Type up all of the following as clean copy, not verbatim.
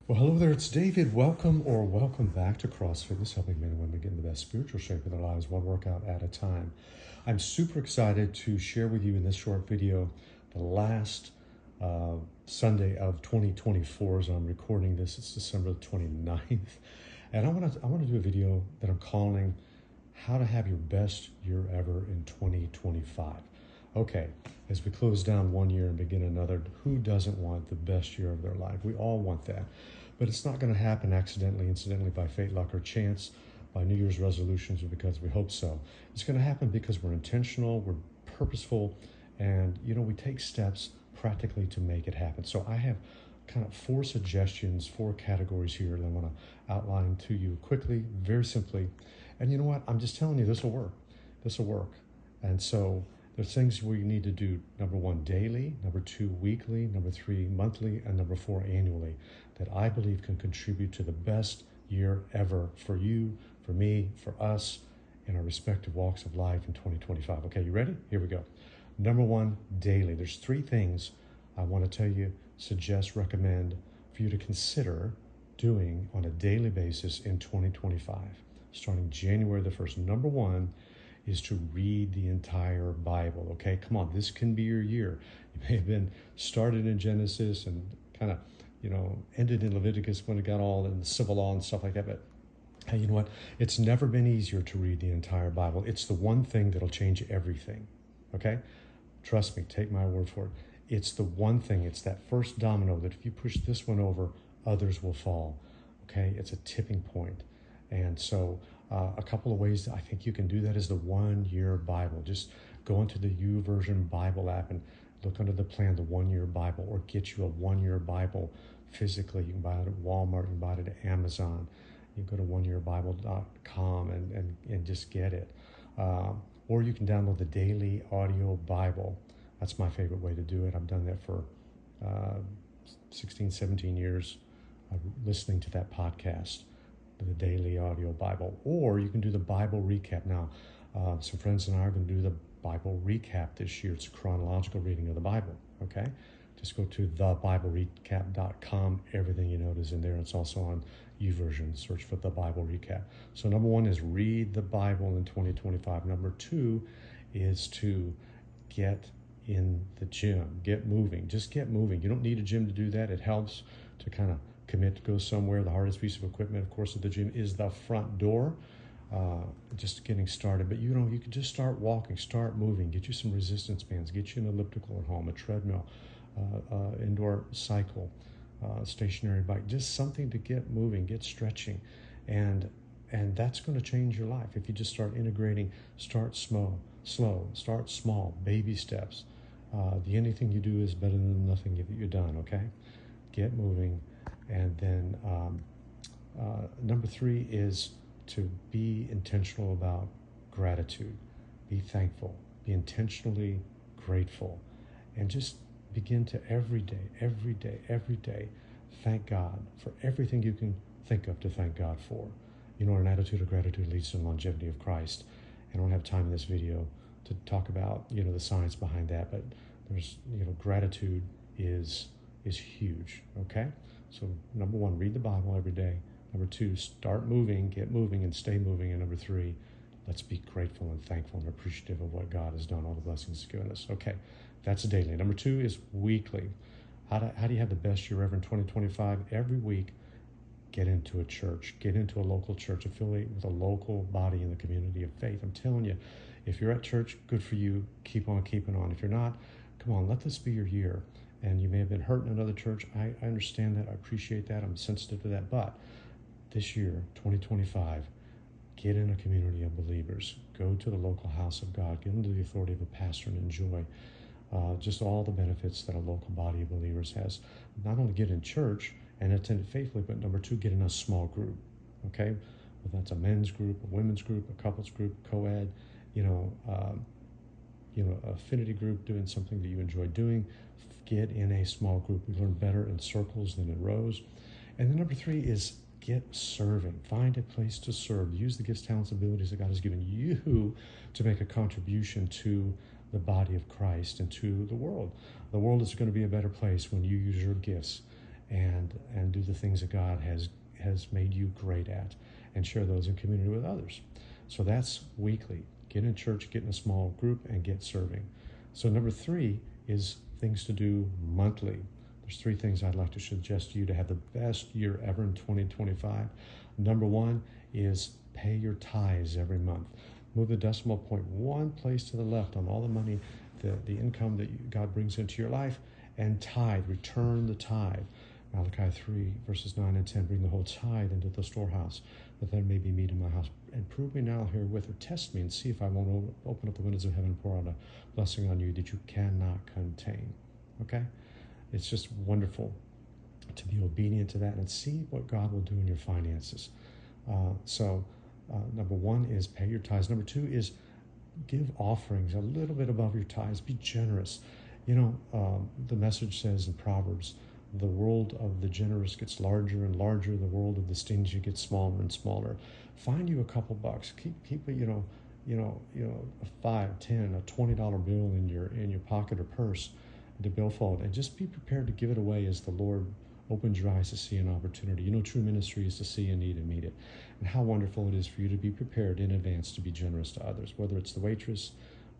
Well, hello there, it's David. Welcome back to CrossFit Fitness, helping men and women get in the best spiritual shape of their lives, one workout at a time. I'm super excited to share with you in this short video the last Sunday of 2024 as I'm recording this. It's December 29th. And I want to do a video that I'm calling How to Have Your Best Year Ever in 2025. Okay, as we close down one year and begin another, who doesn't want the best year of their life? We all want that. But it's not going to happen accidentally, incidentally, by fate, luck, or chance, by New Year's resolutions, or because we hope so. It's going to happen because we're intentional, we're purposeful, and we take steps practically to make it happen. So I have kind of four suggestions, four categories here that I want to outline to you quickly, very simply. And you know what? I'm just telling you, this will work. This will work. And so there's things we need to do, number one, daily, number two, weekly, number three, monthly, and number four, annually, that I believe can contribute to the best year ever for you, for me, for us, in our respective walks of life in 2025. Okay, you ready? Here we go. Number one, daily. There's three things I want to tell you, suggest, recommend for you to consider doing on a daily basis in 2025, starting January the 1st. Number one is to read the entire Bible. Okay, come on, this can be your year. You may have been started in Genesis and kind of, ended in Leviticus when it got all in the civil law and stuff like that. But hey, you know what? It's never been easier to read the entire Bible. It's the one thing that'll change everything. Okay, trust me, take my word for it. It's the one thing. It's that first domino that if you push this one over, others will fall. Okay, it's a tipping point. And so a couple of ways that I think you can do that is the 1 year Bible. Just go into the YouVersion Bible app and look under the plan, the 1 year Bible, or get you a 1 year Bible physically. You can buy it at Walmart, you can buy it at Amazon. You can go to oneyearbible.com and just get it. Or you can download the Daily Audio Bible. That's my favorite way to do it. I've done that for 16, 17 years, listening to that podcast, the Daily Audio Bible. Or you can do the Bible recap. Now, some friends and I are going to do the Bible recap this year. It's a chronological reading of the Bible, okay? Just go to thebiblerecap.com. Everything you notice in there. It's also on YouVersion. Search for the Bible recap. So number one is read the Bible in 2025. Number two is to get in the gym. Get moving. Just get moving. You don't need a gym to do that. It helps to kind of commit to go somewhere. The hardest piece of equipment, of course, at the gym is the front door. Just getting started, but you can just start walking, start moving, get you some resistance bands, get you an elliptical at home, a treadmill, indoor cycle, stationary bike, just something to get moving, get stretching, and that's going to change your life if you just start integrating. Start slow, start small, baby steps. Anything you do is better than nothing that you've done. Okay, get moving, and then number three is to be intentional about gratitude. Be thankful. Be intentionally grateful. And just begin to every day, thank God for everything you can think of to thank God for. An attitude of gratitude leads to the longevity of Christ. I don't have time in this video to talk about, the science behind that, but there's, gratitude is huge, okay? So number one, read the Bible every day. Number two, start moving, get moving, and stay moving. And number three, let's be grateful and thankful and appreciative of what God has done, all the blessings He's given us. Okay, that's daily. Number two is weekly. How do you have the best year ever in 2025? Every week, get into a church, get into a local church, affiliate with a local body in the community of faith. I'm telling you, if you're at church, good for you. Keep on keeping on. If you're not, come on, let this be your year. And you may have been hurt in another church. I understand that. I appreciate that. I'm sensitive to that. But this year, 2025, get in a community of believers. Go to the local house of God. Get under the authority of a pastor and enjoy just all the benefits that a local body of believers has. Not only get in church and attend it faithfully, but number two, get in a small group. Okay, whether that's a men's group, a women's group, a couples group, co-ed, affinity group, doing something that you enjoy doing. Get in a small group. We learn better in circles than in rows. And then number three is get serving. Find a place to serve. Use the gifts, talents, abilities that God has given you to make a contribution to the body of Christ and to the world. The world is going to be a better place when you use your gifts and do the things that God has made you great at, and share those in community with others. So that's weekly. Get in church, get in a small group, and get serving. So number 3 is things to do monthly. There's 3 things I'd like to suggest to you to have the best year ever in 2025. Number 1 is pay your tithes every month. Move the decimal point one place to the left on all the money, the income that God brings into your life, and tithe, return the tithe. Malachi 3, verses 9 and 10, bring the whole tithe into the storehouse, that there may be meat in my house. And prove me now herewith, or test me, and see if I won't open up the windows of heaven and pour out a blessing on you that you cannot contain. Okay? It's just wonderful to be obedient to that and see what God will do in your finances. Number 1 is pay your tithes. Number 2 is give offerings a little bit above your tithes. Be generous. The message says in Proverbs, the world of the generous gets larger and larger. The world of the stingy gets smaller and smaller. Find you a couple bucks. Keep a 5, 10, a $20 bill in your pocket or purse, the billfold, and just be prepared to give it away as the Lord opens your eyes to see an opportunity. True ministry is to see a need and meet it. And how wonderful it is for you to be prepared in advance to be generous to others, whether it's the waitress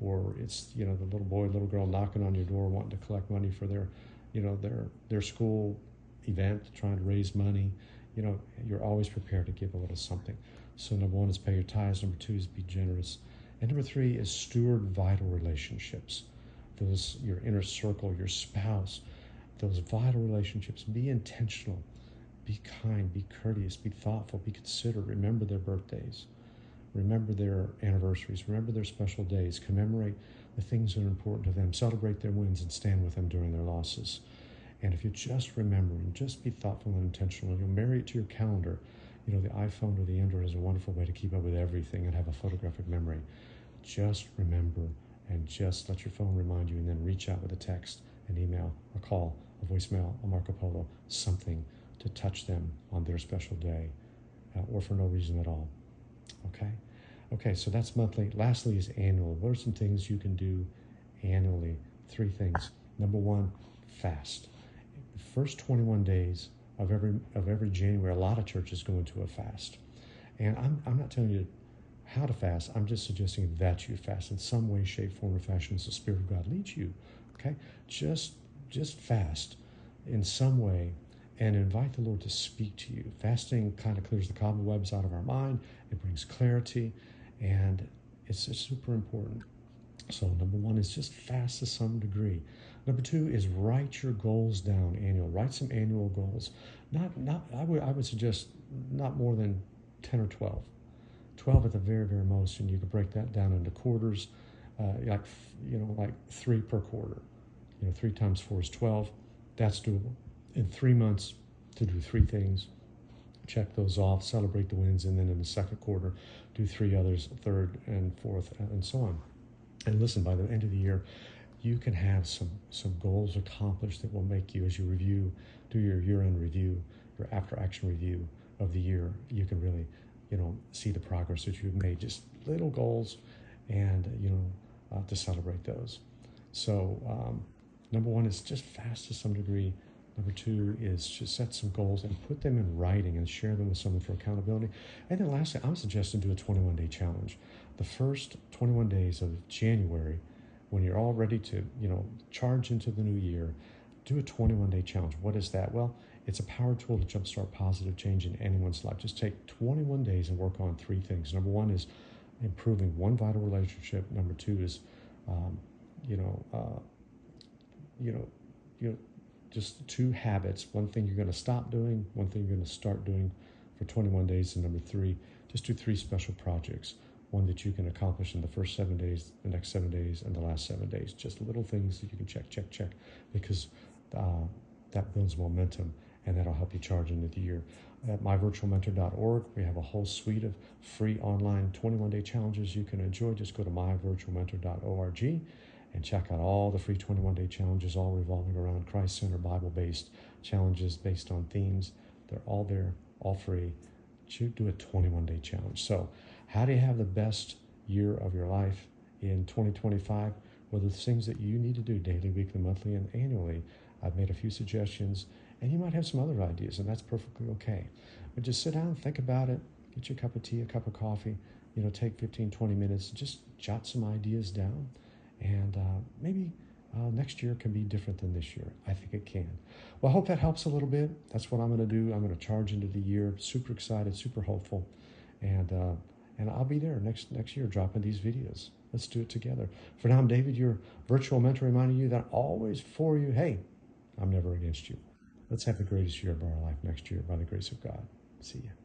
or it's the little boy, little girl knocking on your door wanting to collect money for their school event, trying to raise money. You're always prepared to give a little something. So number 1 is pay your tithes. Number 2 is be generous. And number 3 is steward vital relationships. Those, your inner circle, your spouse, those vital relationships. Be intentional, be kind, be courteous, be thoughtful, be considerate. Remember their birthdays, remember their anniversaries, remember their special days. Commemorate the things that are important to them. Celebrate their wins and stand with them during their losses. And if you just remember and just be thoughtful and intentional, you'll marry it to your calendar. The iPhone or the Android is a wonderful way to keep up with everything and have a photographic memory. Just remember and just let your phone remind you, and then reach out with a text, an email, a call, a voicemail, a Marco Polo, something to touch them on their special day, or for no reason at all. Okay, so that's monthly. Lastly is annual. What are some things you can do annually? 3 things. Number 1, fast. The first 21 days of every January, a lot of churches go into a fast. And I'm not telling you how to fast. I'm just suggesting that you fast in some way, shape, form, or fashion as the Spirit of God leads you. Okay? Just fast in some way and invite the Lord to speak to you. Fasting kind of clears the cobwebs out of our mind. It brings clarity, and it's super important. So number 1 is just fast to some degree. Number 2 is write your goals down annual. Write some annual goals. I would suggest not more than 10 or 12. 12 at the very, very most, and you can break that down into quarters, like 3 per quarter. 3 times 4 is 12. That's doable. In 3 months, to do 3 things, check those off, celebrate the wins, and then in the second quarter, do 3 others, third and fourth, and so on. And listen, by the end of the year, you can have some goals accomplished that will make you, as you do your year-end review, your after-action review of the year, you can really, see the progress that you've made. Just little goals, and to celebrate those. So number 1 is just fast to some degree. Number 2 is just set some goals and put them in writing and share them with someone for accountability. And then lastly, I'm suggesting do a 21-day challenge. The first 21 days of January, when you're all ready to, charge into the new year, do a 21-day challenge. What is that? Well, it's a power tool to jumpstart positive change in anyone's life. Just take 21 days and work on 3 things. Number 1 is improving one vital relationship. Number 2 is, just 2 habits. One thing you're going to stop doing, one thing you're going to start doing for 21 days. And number 3, just do 3 special projects. One that you can accomplish in the first 7 days, the next 7 days, and the last 7 days. Just little things that you can check, because that builds momentum, and that'll help you charge into the year. At myvirtualmentor.org, we have a whole suite of free online 21-day challenges you can enjoy. Just go to myvirtualmentor.org and check out all the free 21-day challenges, all revolving around Christ-centered, Bible-based challenges based on themes. They're all there, all free. Do a 21-day challenge. So how do you have the best year of your life in 2025? Well, the things that you need to do daily, weekly, monthly, and annually. I've made a few suggestions, And you might have some other ideas, and that's perfectly okay. But just sit down, think about it, get you a cup of tea, a cup of coffee, take 15, 20 minutes, just jot some ideas down. And maybe next year can be different than this year. I think it can. Well, I hope that helps a little bit. That's what I'm going to do. I'm going to charge into the year. Super excited, super hopeful. And I'll be there next year dropping these videos. Let's do it together. For now, I'm David, your virtual mentor, reminding you that I'm always for you. Hey, I'm never against you. Let's have the greatest year of our life next year by the grace of God. See you.